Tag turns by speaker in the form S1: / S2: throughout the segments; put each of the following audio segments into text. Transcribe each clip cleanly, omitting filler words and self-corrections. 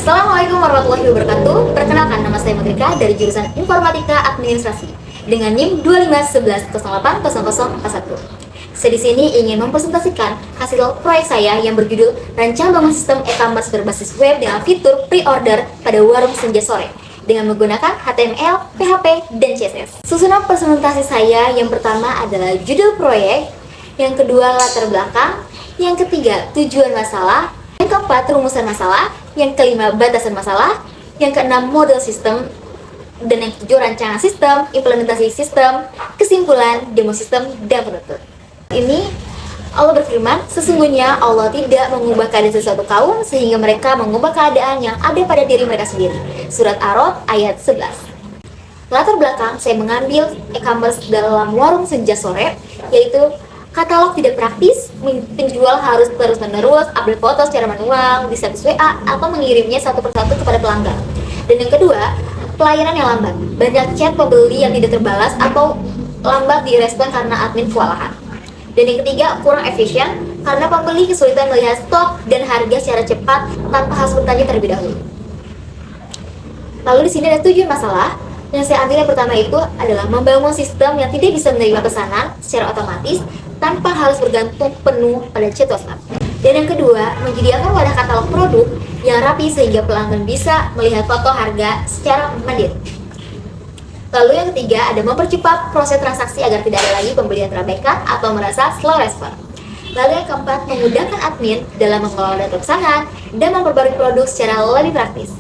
S1: Assalamualaikum warahmatullahi wabarakatuh. Perkenalkan, nama saya Mutrika dari jurusan Informatika Administrasi dengan NIM 2511080041. Saya di sini ingin mempresentasikan hasil proyek saya yang berjudul Rancang Bangun Sistem E-commerce berbasis web dengan fitur pre-order pada warung senja sore dengan menggunakan HTML, PHP, dan CSS. Susunan presentasi saya yang pertama adalah judul proyek, yang kedua latar belakang, yang ketiga tujuan masalah, yang keempat rumusan masalah, yang kelima batasan masalah, yang keenam model sistem, dan yang ketujuh rancangan sistem, implementasi sistem, kesimpulan, demo sistem, dan penutup. Ini Allah berfirman, sesungguhnya Allah tidak mengubah keadaan sesuatu kaum sehingga mereka mengubah keadaan yang ada pada diri mereka sendiri. Surat Ar-Ra'd ayat 11. Latar belakang, saya mengambil e-commerce dalam warung senja sore, yaitu katalog tidak praktis, penjual harus terus-menerus update foto secara manual di status WA atau mengirimnya satu persatu kepada pelanggan. Dan yang kedua, pelayanan yang lambat. Banyak chat pembeli yang tidak terbalas atau lambat direspon karena admin kewalahan. Dan yang ketiga, kurang efisien karena pembeli kesulitan melihat stok dan harga secara cepat tanpa harus bertanya terlebih dahulu. Lalu di sini ada tujuan masalah. Yang saya ambil yang pertama itu adalah membangun sistem yang tidak bisa menerima pesanan secara otomatis tanpa harus bergantung penuh pada chat WhatsApp. Dan yang kedua, menyediakan wadah katalog produk yang rapi sehingga pelanggan bisa melihat foto harga secara mandiri. Lalu yang ketiga, ada mempercepat proses transaksi agar tidak ada lagi pembelian terabaikan atau merasa slow respon. Lalu yang keempat, memudahkan admin dalam mengelola data pesanan dan memperbarui produk secara lebih praktis.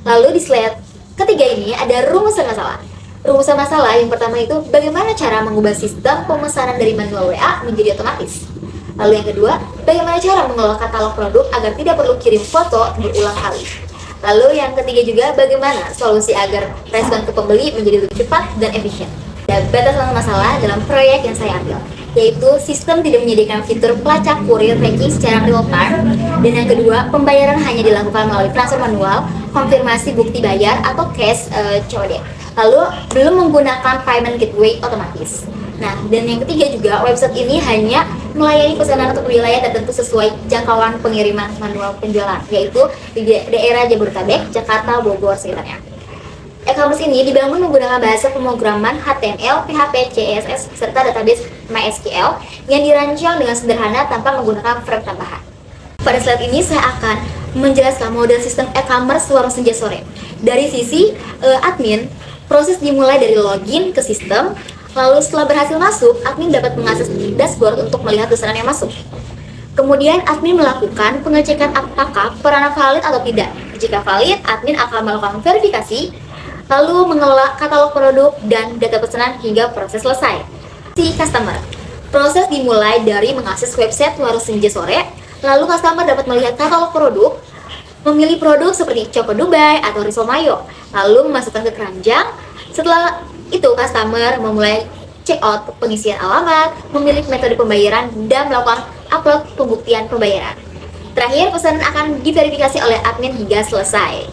S1: Lalu di slide ketiga ini ada rumusan masalah. Rumusan masalah yang pertama itu bagaimana cara mengubah sistem pemesanan dari manual WA menjadi otomatis. Lalu yang kedua, bagaimana cara mengelola katalog produk agar tidak perlu kirim foto berulang kali. Lalu yang ketiga juga bagaimana solusi agar respon ke pembeli menjadi lebih cepat dan efisien. Dan batasan masalah dalam proyek yang saya ambil, yaitu sistem tidak menyediakan fitur pelacak kurir tracking secara real time. Dan yang kedua, pembayaran hanya dilakukan melalui transfer manual, konfirmasi bukti bayar atau cash COD. Lalu belum menggunakan payment gateway otomatis. Nah, dan yang ketiga juga, website ini hanya melayani pesanan untuk wilayah tertentu sesuai jangkauan pengiriman manual penjualan, yaitu di daerah Jabodetabek, Jakarta, Bogor, sekitarnya. E-commerce ini dibangun menggunakan bahasa pemrograman HTML, PHP, CSS, serta database MySQL yang dirancang dengan sederhana tanpa menggunakan frame tambahan. Pada slide ini saya akan menjelaskan model sistem e-commerce warung senja sore. Dari sisi admin, proses dimulai dari login ke sistem, lalu setelah berhasil masuk, admin dapat mengakses dashboard untuk melihat pesanan yang masuk. Kemudian admin melakukan pengecekan apakah peran valid atau tidak. Jika valid, admin akan melakukan verifikasi, lalu mengelola katalog produk dan data pesanan hingga proses selesai. Si customer, proses dimulai dari mengakses website warung senja sore, lalu customer dapat melihat katalog produk, memilih produk seperti Choco Dubai atau Risol Mayo, lalu memasukkan ke keranjang. Setelah itu, customer memulai check out pengisian alamat, memilih metode pembayaran, dan melakukan upload pembuktian pembayaran. Terakhir, pesanan akan diverifikasi oleh admin hingga selesai.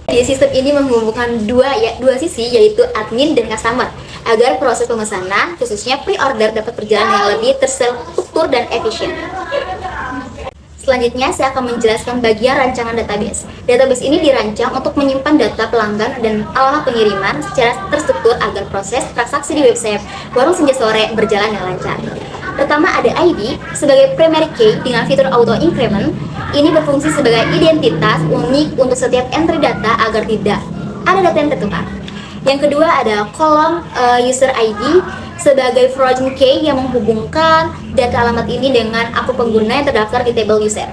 S1: Di sistem ini menghubungkan dua sisi, yaitu admin dan customer, agar proses pemesanan, khususnya pre-order, dapat berjalan dengan lebih terstruktur dan efisien. Selanjutnya, saya akan menjelaskan bagian rancangan database. Database ini dirancang untuk menyimpan data pelanggan dan alamat pengiriman secara terstruktur agar proses transaksi di website warung senja sore berjalan dengan lancar. Pertama, ada ID sebagai primary key dengan fitur auto increment. Ini berfungsi sebagai identitas unik untuk setiap entry data agar tidak ada data yang tertukar. Yang kedua, ada kolom user ID sebagai frozen key yang menghubungkan data alamat ini dengan akun pengguna yang terdaftar di table user.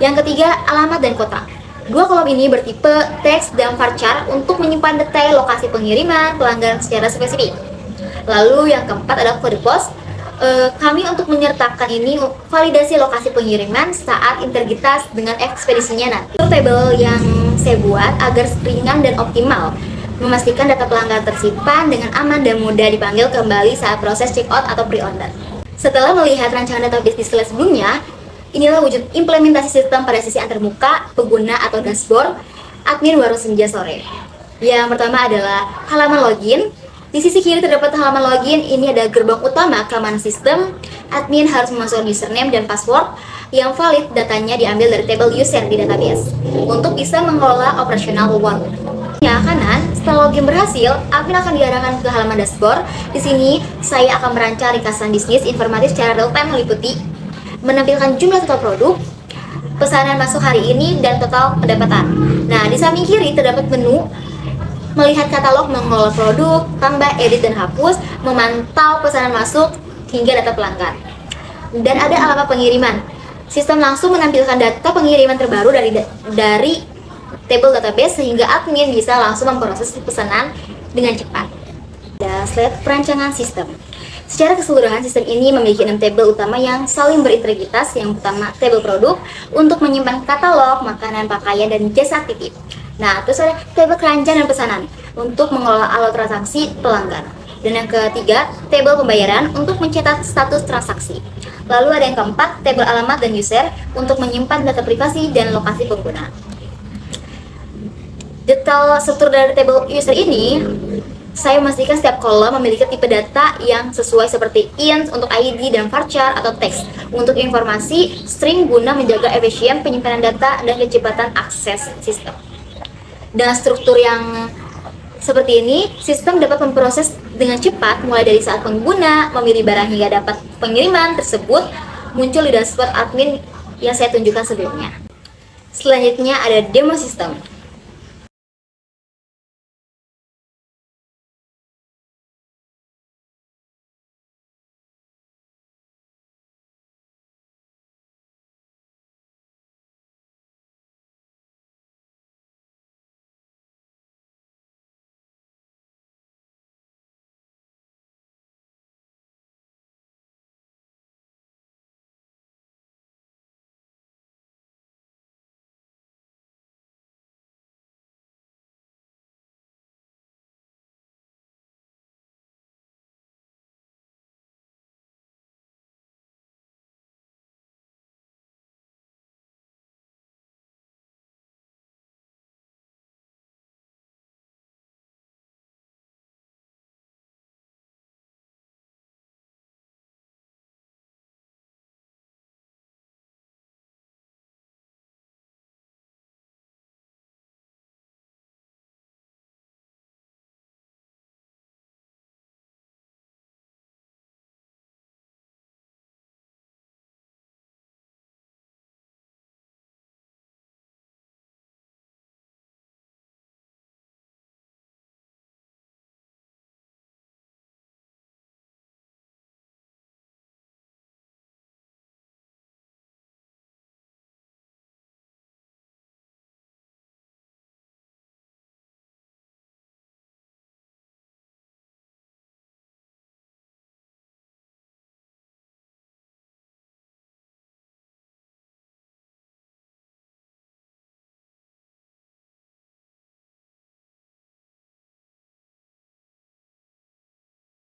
S1: Yang ketiga, alamat dan kota. Dua kolom ini bertipe teks dan varchar untuk menyimpan detail lokasi pengiriman pelanggan secara spesifik. Lalu yang keempat ada kode pos. Kami untuk menyertakan ini validasi lokasi pengiriman saat integritas dengan ekspedisinya nanti. Table yang saya buat agar ringan dan optimal, memastikan data pelanggan tersimpan dengan aman dan mudah dipanggil kembali saat proses check out atau pre-order. Setelah melihat rancangan database di slide sebelumnya, inilah wujud implementasi sistem pada sisi antarmuka, pengguna atau dashboard admin warung senja sore. Yang pertama adalah halaman login. Di sisi kiri terdapat halaman login, ini ada gerbang utama keamanan sistem. Admin harus memasukkan username dan password. yang valid datanya diambil dari tabel user di database untuk bisa mengelola operasional workload. Ya, kanan, setelah login berhasil, admin akan diarahkan ke halaman dashboard. Di sini, saya akan merancang ringkasan bisnis informatif secara real time meliputi menampilkan jumlah total produk, pesanan masuk hari ini, dan total pendapatan. Nah, di samping kiri terdapat menu melihat katalog, mengelola produk, tambah, edit, dan hapus, memantau pesanan masuk, hingga data pelanggan. Dan ada alamat pengiriman. Sistem langsung menampilkan data pengiriman terbaru dari table database sehingga admin bisa langsung memproses pesanan dengan cepat. Dan slide perancangan sistem. Secara keseluruhan, sistem ini memiliki 6 tabel utama yang saling berintegritas. Yang pertama, tabel produk untuk menyimpan katalog, makanan, pakaian, dan jasa titip. Nah, terus ada tabel keranjang dan pesanan untuk mengelola alur transaksi pelanggan. Dan yang ketiga, tabel pembayaran untuk mencatat status transaksi. Lalu ada yang keempat, tabel alamat dan user untuk menyimpan data privasi dan lokasi pengguna. Detail struktur dari tabel user ini, saya memastikan setiap kolom memiliki tipe data yang sesuai seperti int untuk ID dan varchar atau teks untuk informasi, string guna menjaga efisien penyimpanan data dan kecepatan akses sistem. Dengan struktur yang seperti ini, sistem dapat memproses dengan cepat mulai dari saat pengguna memilih barang hingga dapat pengiriman tersebut muncul di dashboard admin yang saya tunjukkan sebelumnya. Selanjutnya ada demo sistem.